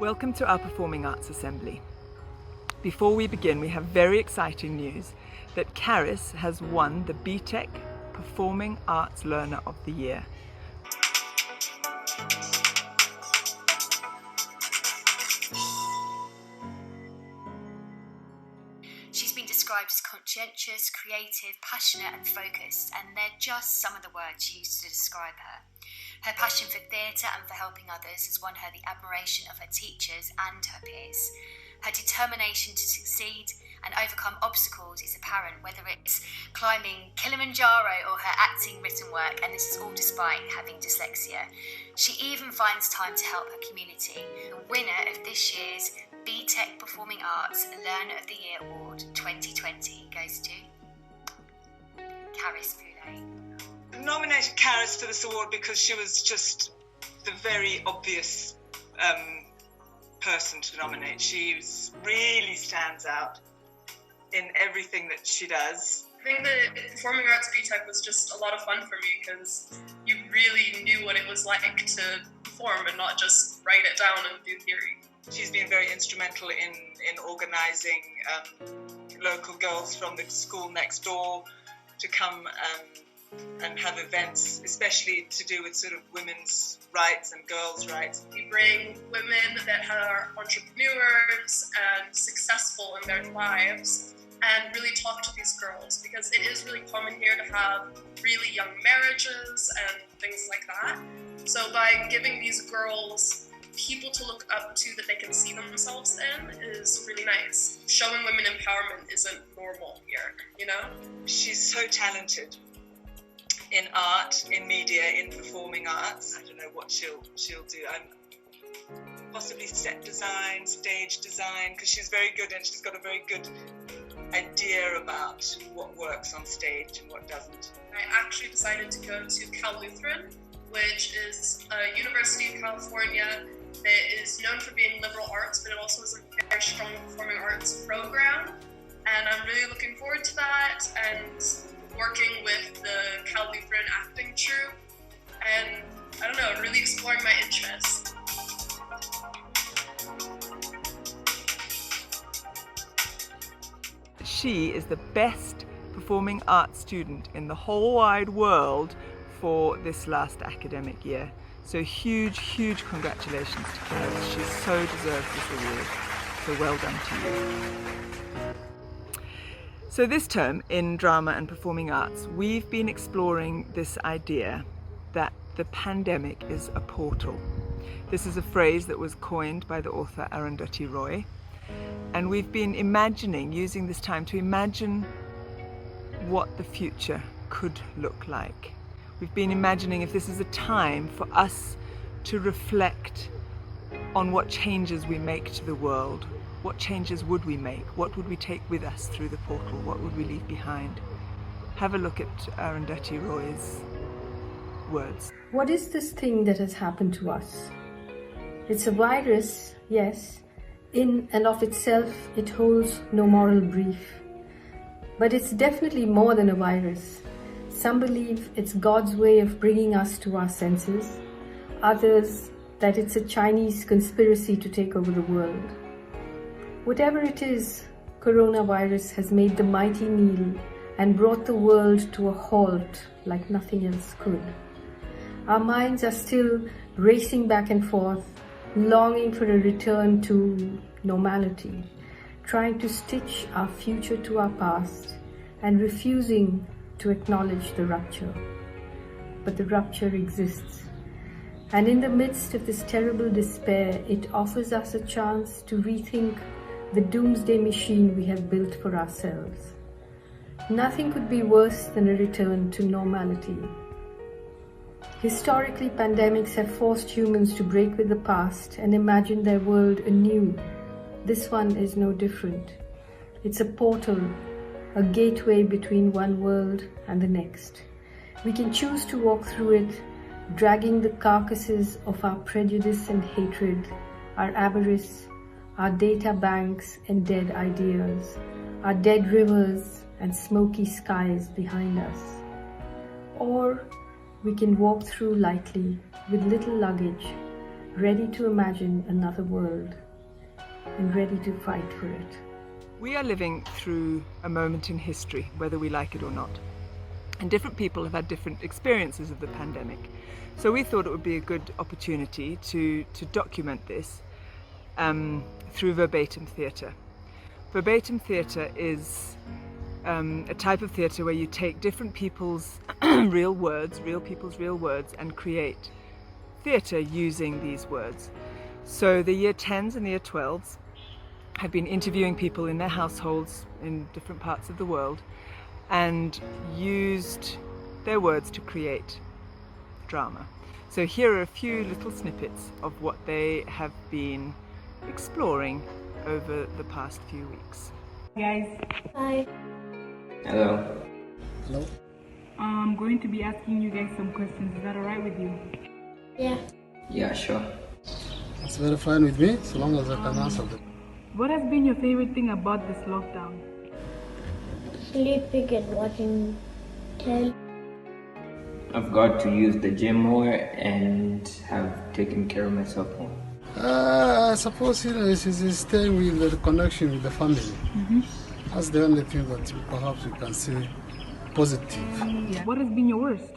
Welcome to our Performing Arts Assembly. Before we begin, we have very exciting news that Charis has won the BTEC Performing Arts Learner of the Year. She's been described as conscientious, creative, passionate and focused, and they're just some of the words she used to describe her. Her passion for theatre and for helping others has won her the admiration of her teachers and her peers. Her determination to succeed and overcome obstacles is apparent, whether it's climbing Kilimanjaro or her acting written work, and this is all despite having dyslexia. She even finds time to help her community. The winner of this year's BTEC Performing Arts Learner of the Year Award 2020 goes to Charis Pulei. I nominated Charis for this award because she was just the very obvious person to nominate. She really stands out in everything that she does. I think that Performing Arts BTEC was just a lot of fun for me because you really knew what it was like to perform and not just write it down and do theory. She's been very instrumental in organising local girls from the school next door to come and have events, especially to do with sort of women's rights and girls' rights. We bring women that are entrepreneurs and successful in their lives and really talk to these girls, because it is really common here to have really young marriages and things like that. So by giving these girls people to look up to that they can see themselves in is really nice. Showing women empowerment isn't normal here, you know? She's so talented in art, in media, in performing arts. I don't know what she'll do. Possibly set design, stage design, because she's very good and she's got a very good idea about what works on stage and what doesn't. I actually decided to go to Cal Lutheran, which is a university in California that is known for being liberal arts, but it also has a very strong performing arts program. And I'm really looking forward to that and working with the Cal Lutheran acting troupe, and I don't know, really exploring my interests. She is the best performing arts student in the whole wide world for this last academic year. So huge congratulations to Charis. She so deserves this award. So well done to you. So this term in drama and performing arts, we've been exploring this idea that the pandemic is a portal. This is a phrase that was coined by the author Arundhati Roy. And we've been using this time to imagine what the future could look like. We've been imagining if this is a time for us to reflect on what changes we make to the world. What changes would we make? What would we take with us through the portal? What would we leave behind? Have a look at Arundhati Roy's words. What is this thing that has happened to us? It's a virus, yes. In and of itself, it holds no moral brief. But it's definitely more than a virus. Some believe it's God's way of bringing us to our senses. Others that it's a Chinese conspiracy to take over the world. Whatever it is, coronavirus has made the mighty kneel and brought the world to a halt like nothing else could. Our minds are still racing back and forth, longing for a return to normality, trying to stitch our future to our past and refusing to acknowledge the rupture. But the rupture exists. And in the midst of this terrible despair, it offers us a chance to rethink the doomsday machine we have built for ourselves. Nothing could be worse than a return to normality. Historically, pandemics have forced humans to break with the past and imagine their world anew. This one is no different. It's a portal, a gateway between one world and the next. We can choose to walk through it, dragging the carcasses of our prejudice and hatred, our avarice, our data banks and dead ideas, our dead rivers and smoky skies behind us. Or we can walk through lightly with little luggage, ready to imagine another world, and ready to fight for it. We are living through a moment in history, whether we like it or not. And different people have had different experiences of the pandemic. So we thought it would be a good opportunity to document this through verbatim theatre. Verbatim theatre is a type of theatre where you take different people's real people's real words, and create theatre using these words. So the year 10s and the year 12s have been interviewing people in their households in different parts of the world and used their words to create drama. So here are a few little snippets of what they have been exploring over the past few weeks. Guys. Hi. Hello. Hello. I'm going to be asking you guys some questions. Is that alright with you? Yeah. Yeah, sure. It's very fine with me, so long as I can answer them. What has been your favorite thing about this lockdown? Sleeping and watching telly. I've got to use the gym more and have taken care of myself more. I suppose it's staying with the connection with the family. That's the only thing that perhaps we can say positive. Yeah. What has been your worst?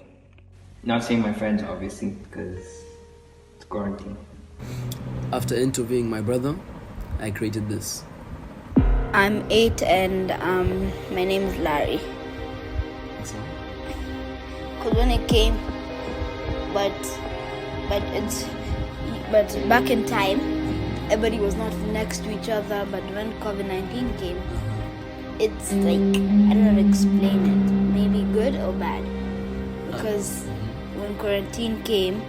Not seeing my friends, obviously, because it's quarantine. After interviewing my brother, I created this. I'm 8 and my name is Larry. Because when it came, but back in time, everybody was not next to each other. But when COVID-19 came, it's like, I don't know how to explain it. Maybe good or bad. Because when quarantine came,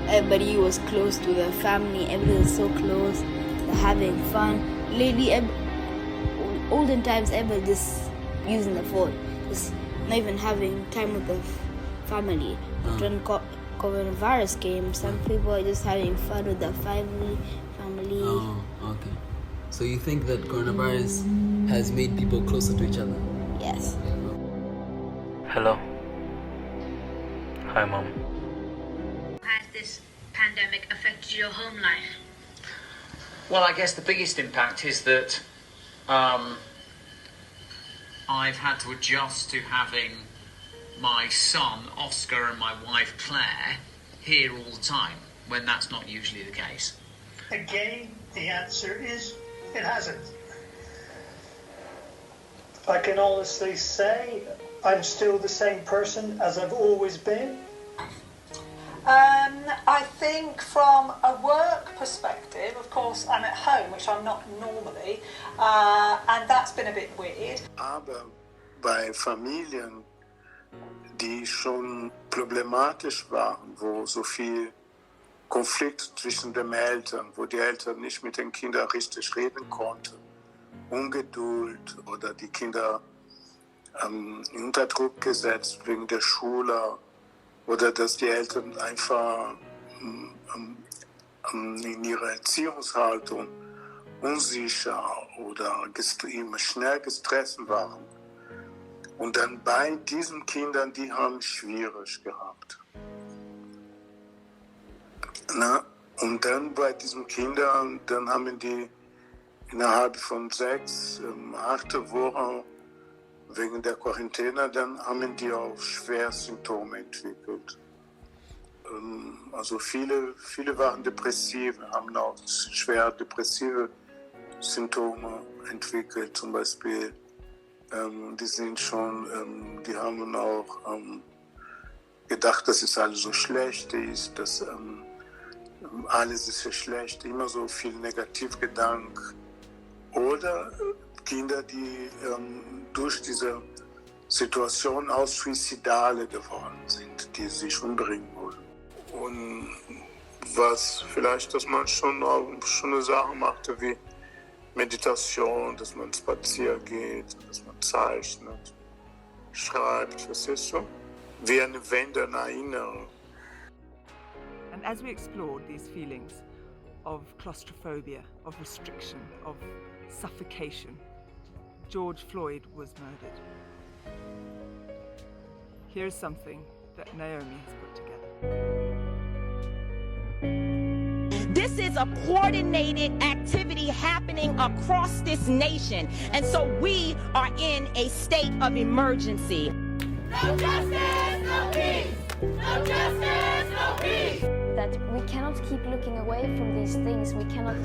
everybody was close to their family. Everybody was so close. They're having fun. Olden times, everybody just using the phone, just not even having time with the family. But when coronavirus came, some people are just having fun with their family. Oh, okay. So you think that coronavirus has made people closer to each other? Yes. Hello. Hi, Mom. Has this pandemic affected your home life? Well, I guess the biggest impact is that I've had to adjust to having my son, Oscar, and my wife, Claire, here all the time, when that's not usually the case. Again, the answer is it hasn't. I can honestly say I'm still the same person as I've always been. I think from a work perspective, of course, I'm at home, which I'm not normally, and that's been a bit weird. Aber bei Familien, die schon problematisch waren, wo so viel Konflikt zwischen den Eltern, wo die Eltern nicht mit den Kindern richtig reden konnten, Ungeduld oder die Kinder unter Druck gesetzt wegen der Schule oder dass die Eltern einfach in ihrer Erziehungshaltung unsicher oder immer schnell gestresst waren. Und dann bei diesen Kindern, die haben es schwierig gehabt. Und dann bei diesen Kindern, dann haben die innerhalb von 6, 8 Wochen wegen der Quarantäne, dann haben die auch schwer Symptome entwickelt. Also viele waren depressiv, haben auch schwer depressive Symptome entwickelt. Zum Beispiel, die haben auch gedacht, dass es alles so schlecht ist, dass alles ist so schlecht, immer so viel Negativgedanken. Oder Kinder, die durch diese Situation auch Suizidale geworden sind, die sich umbringen wollen. Und was vielleicht, dass man schon auch schöne Sachen machte, wie Meditation, dass man spazieren geht, dass man zeichnet, schreibt, was ist so? Wie eine Wende, eine Erinnerung. And as we explored these feelings of claustrophobia, of restriction, of suffocation, George Floyd was murdered. Here is something that Naomi has put together. This is a coordinated activity happening across this nation, and so we are in a state of emergency. No justice, no peace! No justice, no peace! That we cannot keep looking away from these things. We cannot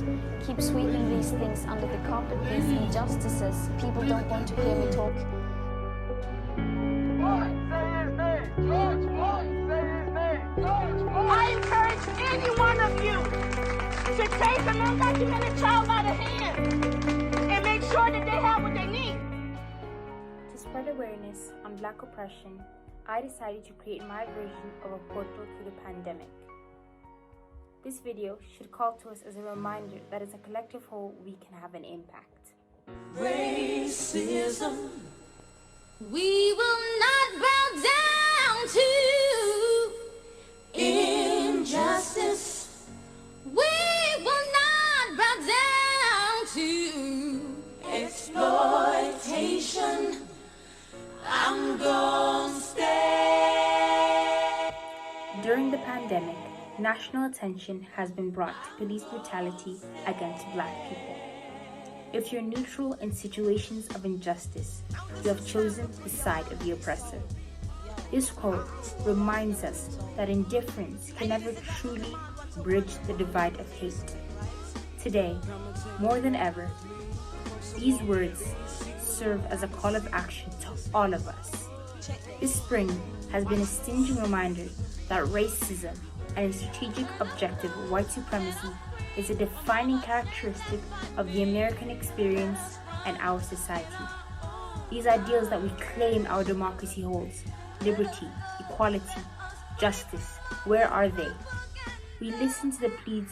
keep sweeping these things under the carpet, these injustices. People don't want to hear me talk. I encourage any one of you to take an undocumented child by the hand and make sure that they have what they need. To spread awareness on Black oppression, I decided to create my version of a portal to the pandemic. This video should call to us as a reminder that as a collective whole, we can have an impact. Racism, we will not bow down to injustice. We will not bow down to exploitation. I'm gonna stay. During the pandemic, national attention has been brought to police brutality against Black people. If you're neutral in situations of injustice, you have chosen the side of the oppressor. This quote reminds us that indifference can never truly bridge the divide of hate. Today, more than ever, these words serve as a call of action to all of us. This spring has been a stinging reminder that racism and a strategic objective of white supremacy is a defining characteristic of the American experience and our society. These ideals that we claim our democracy holds, liberty, equality, justice, where are they? We listen to the pleas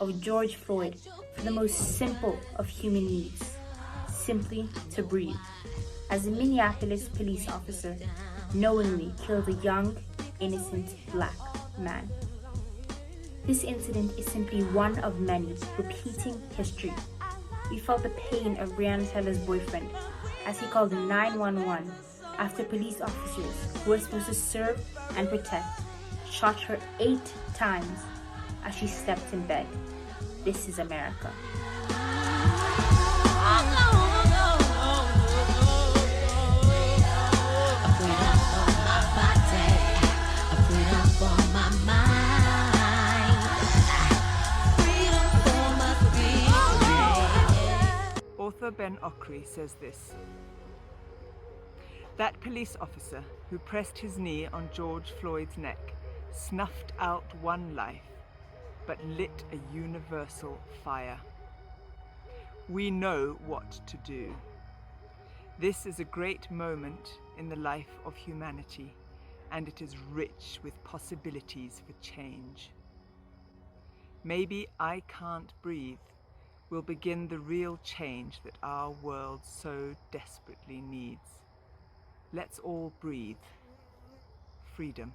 of George Floyd for the most simple of human needs, simply to breathe, as a Minneapolis police officer knowingly killed a young, innocent Black man. This incident is simply one of many repeating history. We felt the pain of Breonna Taylor's boyfriend as he called 911 after police officers who were supposed to serve and protect shot her 8 times as she slept in bed. This is America. Author Ben Okri says this: that police officer who pressed his knee on George Floyd's neck snuffed out one life, but lit a universal fire. We know what to do. This is a great moment in the life of humanity, and it is rich with possibilities for change. Maybe I Can't Breathe will begin the real change that our world so desperately needs. Let's all breathe. Freedom.